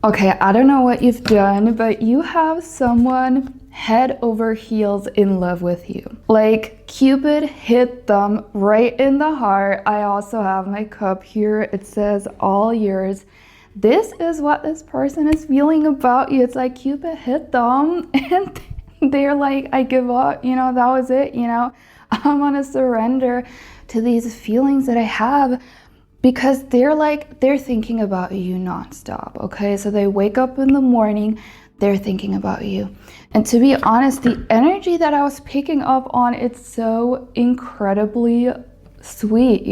Okay, I don't know what you've done, but you have someone head over heels in love with you. Like Cupid hit them right in the heart. I also have my cup here. It says all yours. This is what this person is feeling about you. It's like Cupid hit them and they're like, I give up, that was it, I'm gonna surrender to these feelings that I have. Because they're thinking about you nonstop, okay? So they wake up in the morning, they're thinking about you. And to be honest, the energy that I was picking up on, it's so incredibly sweet,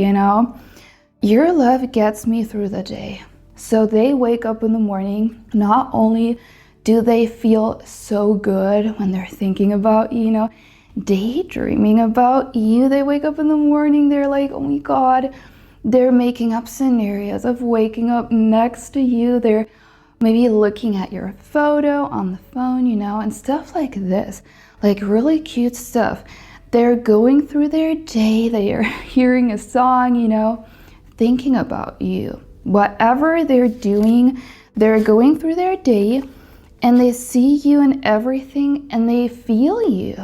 Your love gets me through the day. So they wake up in the morning, not only do they feel so good when they're thinking about you, daydreaming about you. They wake up in the morning, they're like, oh my God. They're making up scenarios of waking up next to you. They're maybe looking at your photo on the phone, and stuff like this, like really cute stuff. They're going through their day. They are hearing a song, thinking about you. Whatever they're doing, they're going through their day and they see you in everything and they feel you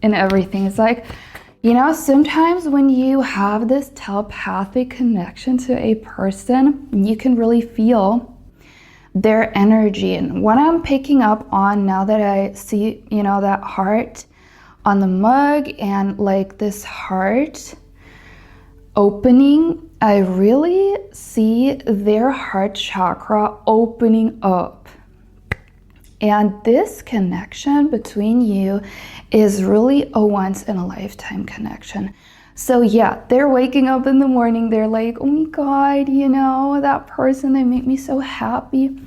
in everything. It's like, sometimes when you have this telepathic connection to a person, you can really feel their energy. And what I'm picking up on now that I see, that heart on the mug and like this heart opening, I really see their heart chakra opening up. And this connection between you is really a once in a lifetime connection. So yeah, they're waking up in the morning, they're like, oh my God, that person, they make me so happy.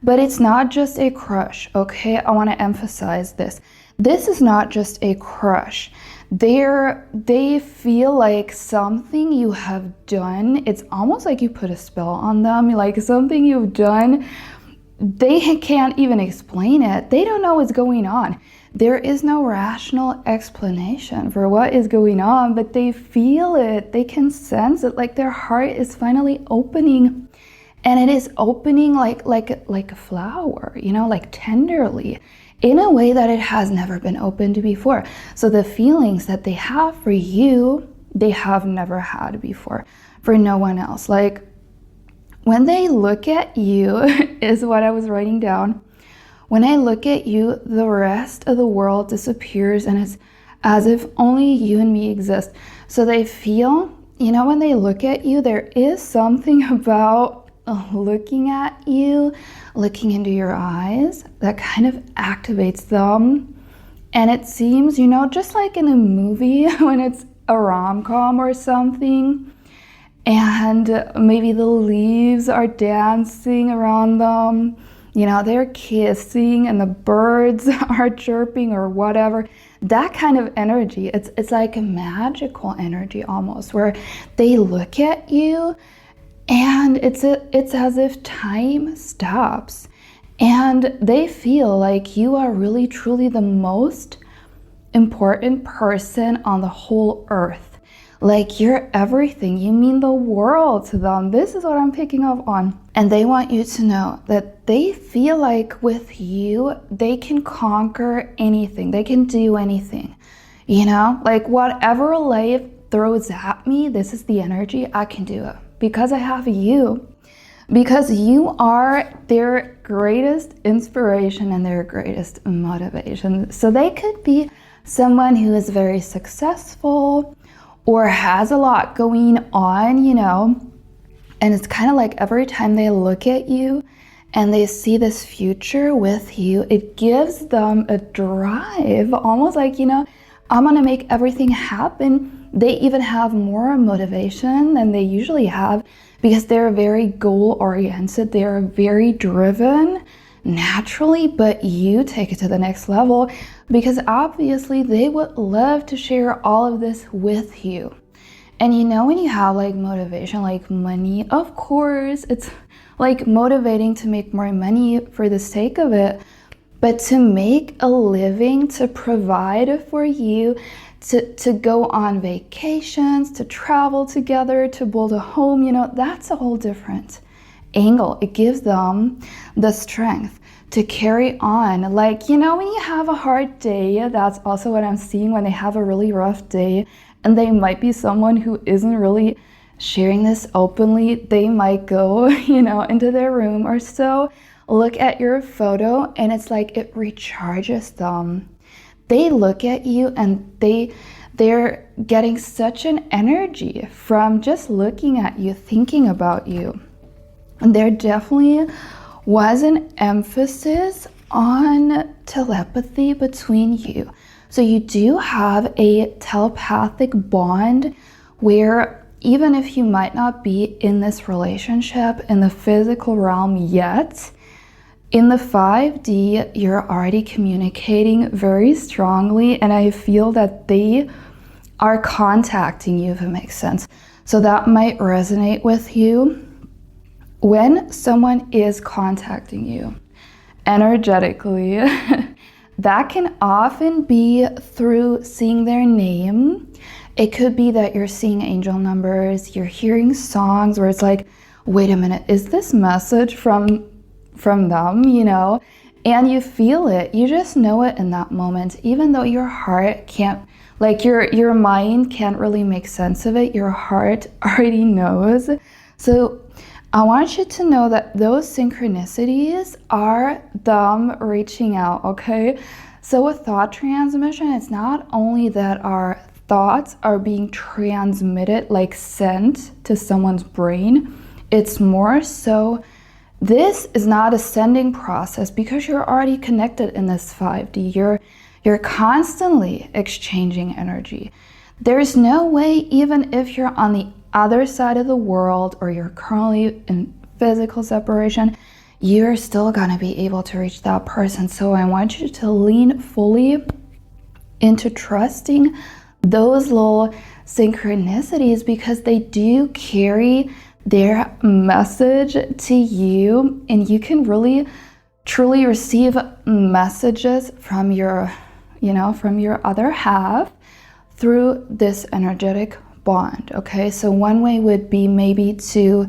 But it's not just a crush, okay? I want to emphasize this. This is not just a crush. They feel like something you have done, it's almost like you put a spell on them, like something you've done. They can't even explain it. They don't know what's going on. There is no rational explanation for what is going on, but they feel it. They can sense it, like their heart is finally opening. And it is opening like a flower, like tenderly, in a way that it has never been opened before. So the feelings that they have for you, they have never had before for no one else. Like, when they look at you, is what I was writing down. When I look at you, the rest of the world disappears and it's as if only you and me exist. So they feel, when they look at you, there is something about looking at you, looking into your eyes, that kind of activates them. And it seems, just like in a movie when it's a rom-com or something, and maybe the leaves are dancing around them, they're kissing and the birds are chirping or whatever. That kind of energy, it's like a magical energy almost, where they look at you and it's as if time stops and they feel like you are really truly the most important person on the whole earth. Like you're everything, you mean the world to them. This is what I'm picking up on. And they want you to know that they feel like with you, they can conquer anything. They can do anything, like whatever life throws at me, this is the energy, I can do it because I have you. Because you are their greatest inspiration and their greatest motivation. So they could be someone who is very successful, or has a lot going on, and it's kind of like every time they look at you and they see this future with you, it gives them a drive, almost like, I'm gonna make everything happen. They even have more motivation than they usually have because they're very goal-oriented, they're very driven naturally, but you take it to the next level because obviously they would love to share all of this with you. And when you have like motivation, like money, of course, it's like motivating to make more money for the sake of it, but to make a living, to provide for you, to go on vacations, to travel together, to build a home, that's a whole different angle. It gives them the strength to carry on. Like, you know, when you have a hard day, that's also what I'm seeing when they have a really rough day, and they might be someone who isn't really sharing this openly. They might go, you know, into their room or so, look at your photo, and it's like it recharges them. They look at you and they're getting such an energy from just looking at you, thinking about you. And there definitely was an emphasis on telepathy between you. So you do have a telepathic bond where even if you might not be in this relationship in the physical realm yet, in the 5D, you're already communicating very strongly, and I feel that they are contacting you, if it makes sense. So that might resonate with you. When someone is contacting you energetically, that can often be through seeing their name. It could be that you're seeing angel numbers, you're hearing songs where it's like, wait a minute, is this message from them, you know? And you feel it, you just know it in that moment, even though your heart can't, like your mind can't really make sense of it, your heart already knows. So I want you to know that those synchronicities are them reaching out, okay? So with thought transmission, it's not only that our thoughts are being transmitted, like sent to someone's brain, it's more so this is not a sending process because you're already connected in this 5D. You're constantly exchanging energy. There's no way, even if you're on the other side of the world or you're currently in physical separation, you're still gonna be able to reach that person. So I want you to lean fully into trusting those little synchronicities because they do carry their message to you, and you can really truly receive messages from your, you know, from your other half through this energetic bond. Okay, so one way would be maybe to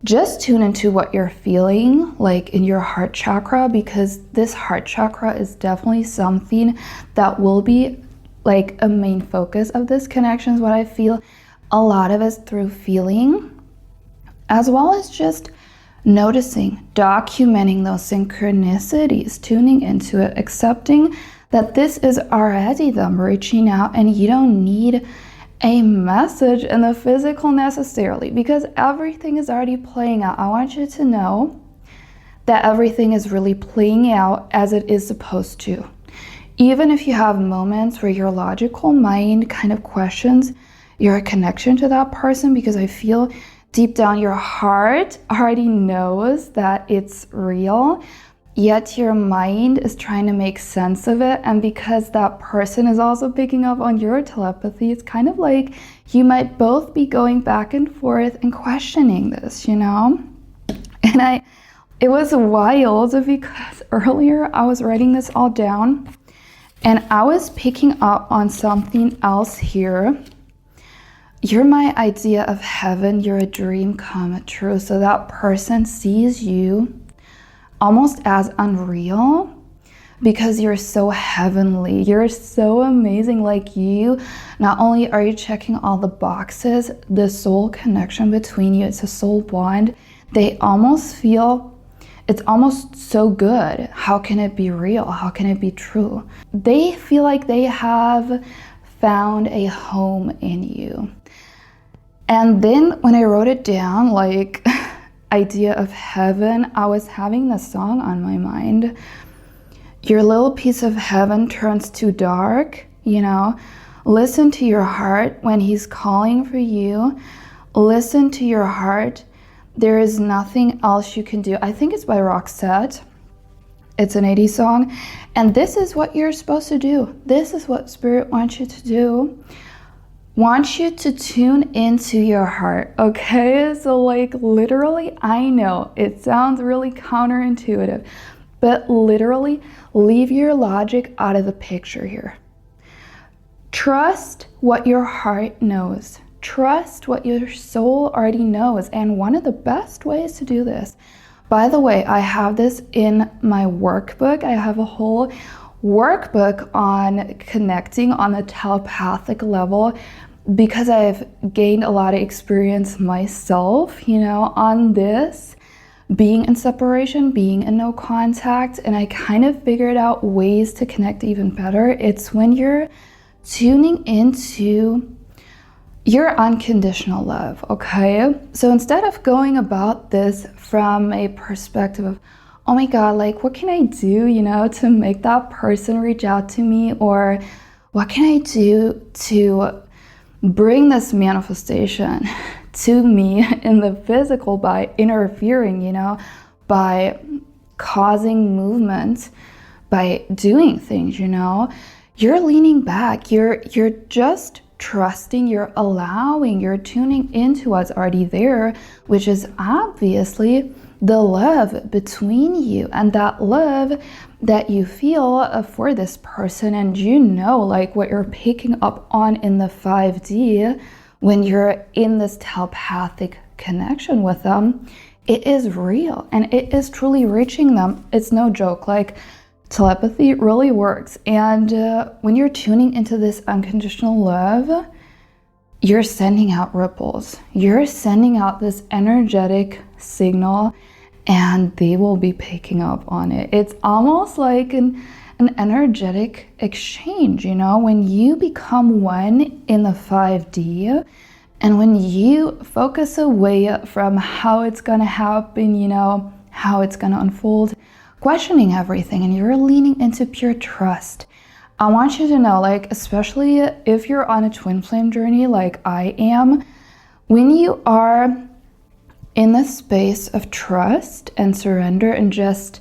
just tune into what you're feeling, like in your heart chakra, because this heart chakra is definitely something that will be like a main focus of this connection, is what I feel. A lot of us through feeling, as well as just noticing, documenting those synchronicities, tuning into it, accepting that this is already them reaching out, and you don't need a message in the physical necessarily because everything is already playing out. I want you to know that everything is really playing out as it is supposed to. Even if you have moments where your logical mind kind of questions your connection to that person, because I feel deep down your heart already knows that it's real, yet your mind is trying to make sense of it. And because that person is also picking up on your telepathy, it's kind of like you might both be going back and forth and questioning this, you know? And it was wild because earlier I was writing this all down and I was picking up on something else here. You're my idea of heaven, you're a dream come true. So that person sees you almost as unreal because you're so heavenly, you're so amazing. Like you, not only are you checking all the boxes, the soul connection between you, it's a soul bond. They almost feel, it's almost so good. How can it be real? How can it be true? They feel like they have found a home in you. And then when I wrote it down, like idea of heaven, I was having this song on my mind. Your little piece of heaven turns too dark, you know. Listen to your heart when he's calling for you. Listen to your heart. There is nothing else you can do. I think it's by Roxette. It's an 80s song. And this is what you're supposed to do. This is what Spirit wants you to do. Want you to tune into your heart, okay? So like literally, I know it sounds really counterintuitive, but literally leave your logic out of the picture here. Trust what your heart knows. trust what your soul already knows. And one of the best ways to do this, by the way, I have this in my workbook. I have a whole workbook on connecting on the telepathic level because I've gained a lot of experience myself, on this, being in separation, being in no contact, and I kind of figured out ways to connect even better. It's when you're tuning into your unconditional love, okay? So instead of going about this from a perspective of, oh my God, like what can I do, to make that person reach out to me? Or what can I do to bring this manifestation to me in the physical by interfering, by causing movement, by doing things, You're leaning back, you're just trusting, you're allowing, you're tuning into what's already there, which is obviously the love between you and that love that you feel for this person. And like what you're picking up on in the 5D when you're in this telepathic connection with them, it is real and it is truly reaching them. It's no joke. Like, telepathy really works. And when you're tuning into this unconditional love, you're sending out ripples. You're sending out this energetic signal and they will be picking up on it. It's almost like an energetic exchange, when you become one in the 5D and when you focus away from how it's gonna happen, how it's gonna unfold, questioning everything, and you're leaning into pure trust. I want you to know, like, especially if you're on a twin flame journey like I am, when you are in the space of trust and surrender and just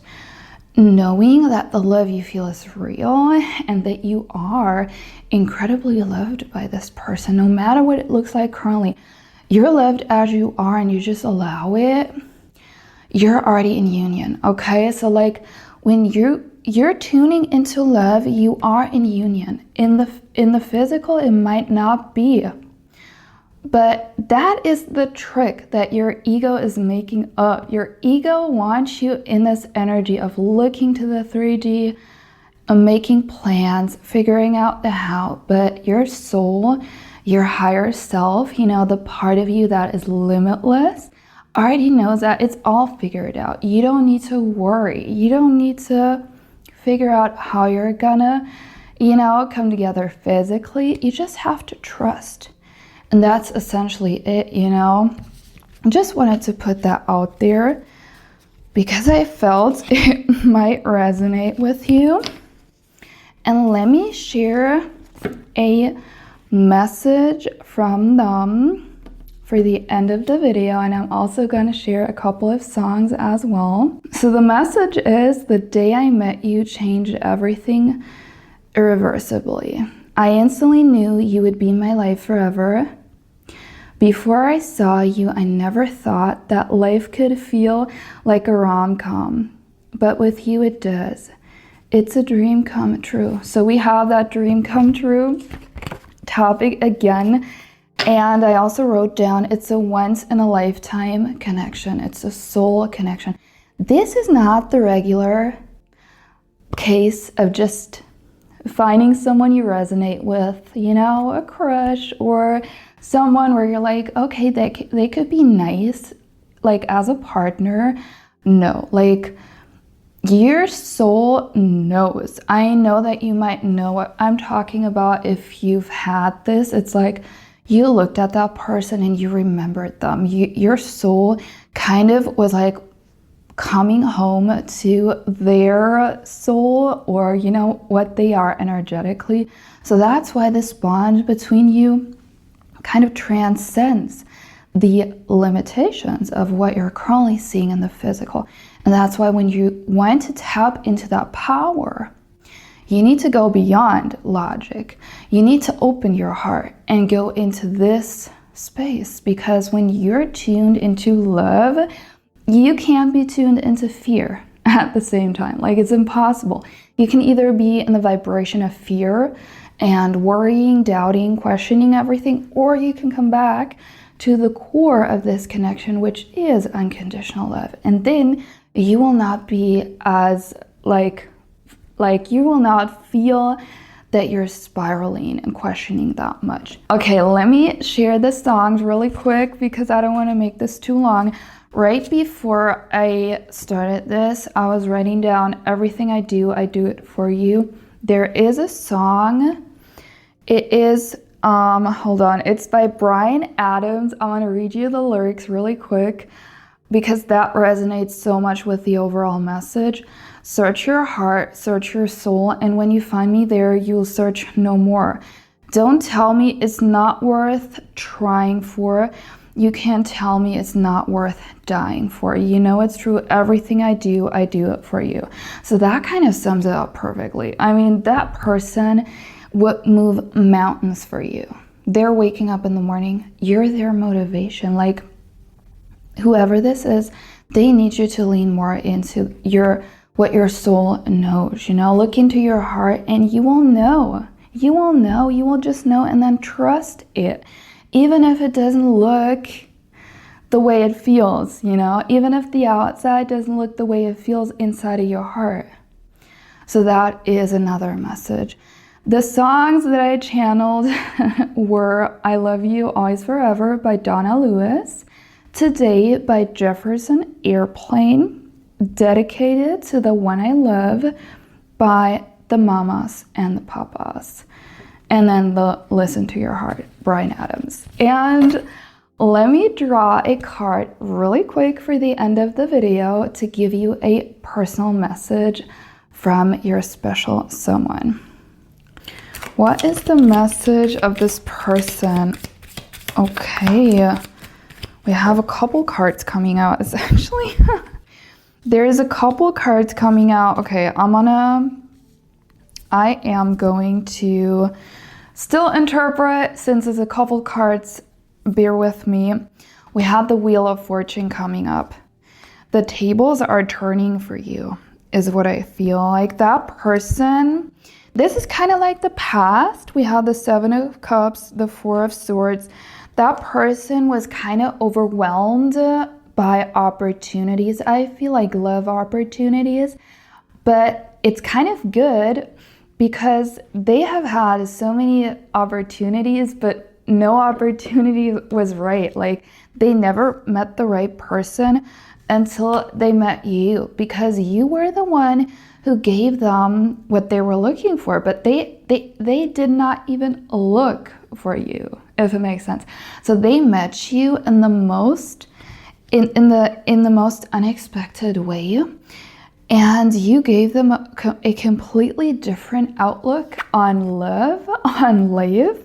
knowing that the love you feel is real and that you are incredibly loved by this person, no matter what it looks like currently, you're loved as you are and you just allow it, you're already in union, okay? So like when you're tuning into love, you are in union. In the physical, it might not be. But that is the trick that your ego is making up. Your ego wants you in this energy of looking to the 3D, making plans, figuring out the how. But your soul, your higher self, the part of you that is limitless, already knows that it's all figured out. You don't need to worry. You don't need to figure out how you're gonna, come together physically. You just have to trust. And that's essentially it, I just wanted to put that out there because I felt it might resonate with you. And let me share a message from them for the end of the video, and I'm also going to share a couple of songs as well. So the message is, the day I met you changed everything irreversibly. I instantly knew you would be in my life forever. Before I saw you, I never thought that life could feel like a rom-com, but with you it does. It's a dream come true. So we have that dream come true topic again. And I also wrote down, it's a once in a lifetime connection. It's a soul connection. This is not the regular case of just finding someone you resonate with, a crush or someone where you're like, okay, they could be nice, like as a partner. No, like your soul knows. I know that you might know what I'm talking about if you've had this. It's like, you looked at that person and you remembered them. Your soul kind of was like coming home to their soul or, what they are energetically. So that's why this bond between you kind of transcends the limitations of what you're currently seeing in the physical. And that's why when you want to tap into that power, you need to go beyond logic. You need to open your heart and go into this space, because when you're tuned into love, you can't be tuned into fear at the same time. Like, it's impossible. You can either be in the vibration of fear and worrying, doubting, questioning everything, or you can come back to the core of this connection, which is unconditional love. And then you will not be as like you will not feel that you're spiraling and questioning that much. Okay, let me share the songs really quick because I don't want to make this too long. Right before I started this, I was writing down everything I do it for you. There is a song. It is, hold on, it's by Bryan Adams. I'm gonna read you the lyrics really quick because that resonates so much with the overall message. Search your heart, search your soul, and when you find me there, you'll search no more. Don't tell me it's not worth trying for. You can't tell me it's not worth dying for. You know it's true. Everything I do it for you. So that kind of sums it up perfectly. I mean, that person would move mountains for you. They're waking up in the morning. You're their motivation. Like, whoever this is, they need you to lean more into what your soul knows. You know, look into your heart and you will know. You will know. You will just know, and then trust it. Even if it doesn't look the way it feels, you know, even if the outside doesn't look the way it feels inside of your heart. So that is another message. The songs that I channeled were I Love You Always Forever by Donna Lewis, Today by Jefferson Airplane, Dedicated to the One I Love by the Mamas and the Papas, and then the Listen to Your Heart, Bryan Adams. And let me draw a card really quick for the end of the video to give you a personal message from your special someone. What is the message of this person? Okay, we have a couple cards coming out. It's actually, there is a couple cards coming out. Okay, I am going to still interpret since it's a couple cards. Bear with me. We have the Wheel of Fortune coming up. The tables are turning for you, is what I feel. Like that person, this is kind of like the past. We have the Seven of Cups, the Four of Swords. That person was kind of overwhelmed by opportunities. I feel like love opportunities, but it's kind of good because they have had so many opportunities, but no opportunity was right. Like they never met the right person until they met you, because you were the one who gave them what they were looking for, but they did not even look for you, if it makes sense. So they met you in the most unexpected way, and you gave them a completely different outlook on love, on life.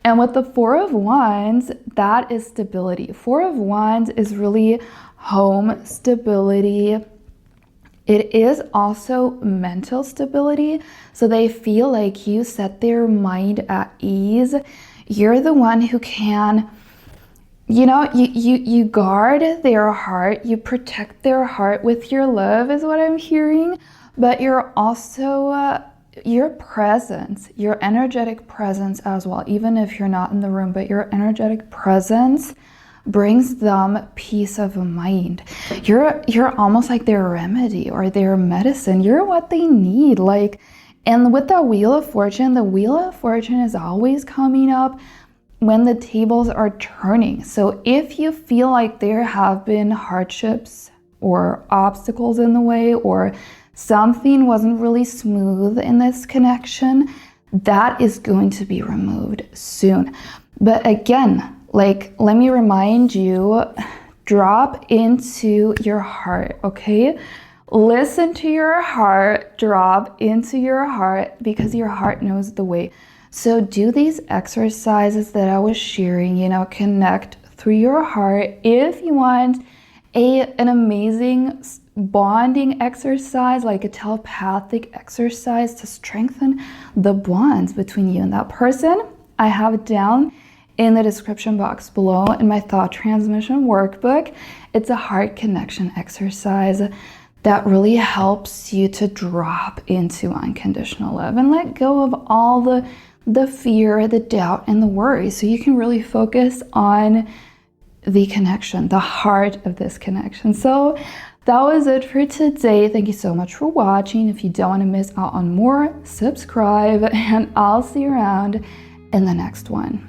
And with the Four of Wands, that is stability. Four of Wands is really home stability. It is also mental stability. So they feel like you set their mind at ease. You're the one who can, you know, you guard their heart, you protect their heart with your love is what I'm hearing, but you're also, your presence, your energetic presence as well, even if you're not in the room, but your energetic presence brings them peace of mind. You're almost like their remedy or their medicine. You're what they need. Like, and with the Wheel of Fortune is always coming up when the tables are turning. So if you feel like there have been hardships or obstacles in the way, or something wasn't really smooth in this connection, that is going to be removed soon. But again, like, let me remind you, drop into your heart, okay? Listen to your heart, drop into your heart, because your heart knows the way. So do these exercises that I was sharing, you know, connect through your heart. If you want an amazing bonding exercise, like a telepathic exercise to strengthen the bonds between you and that person, I have it down in the description box below in my thought transmission workbook. It's a heart connection exercise that really helps you to drop into unconditional love and let go of all the the fear, the doubt, and the worry. So you can really focus on the connection, the heart of this connection. So that was it for today. Thank you so much for watching. If you don't want to miss out on more, subscribe, and I'll see you around in the next one.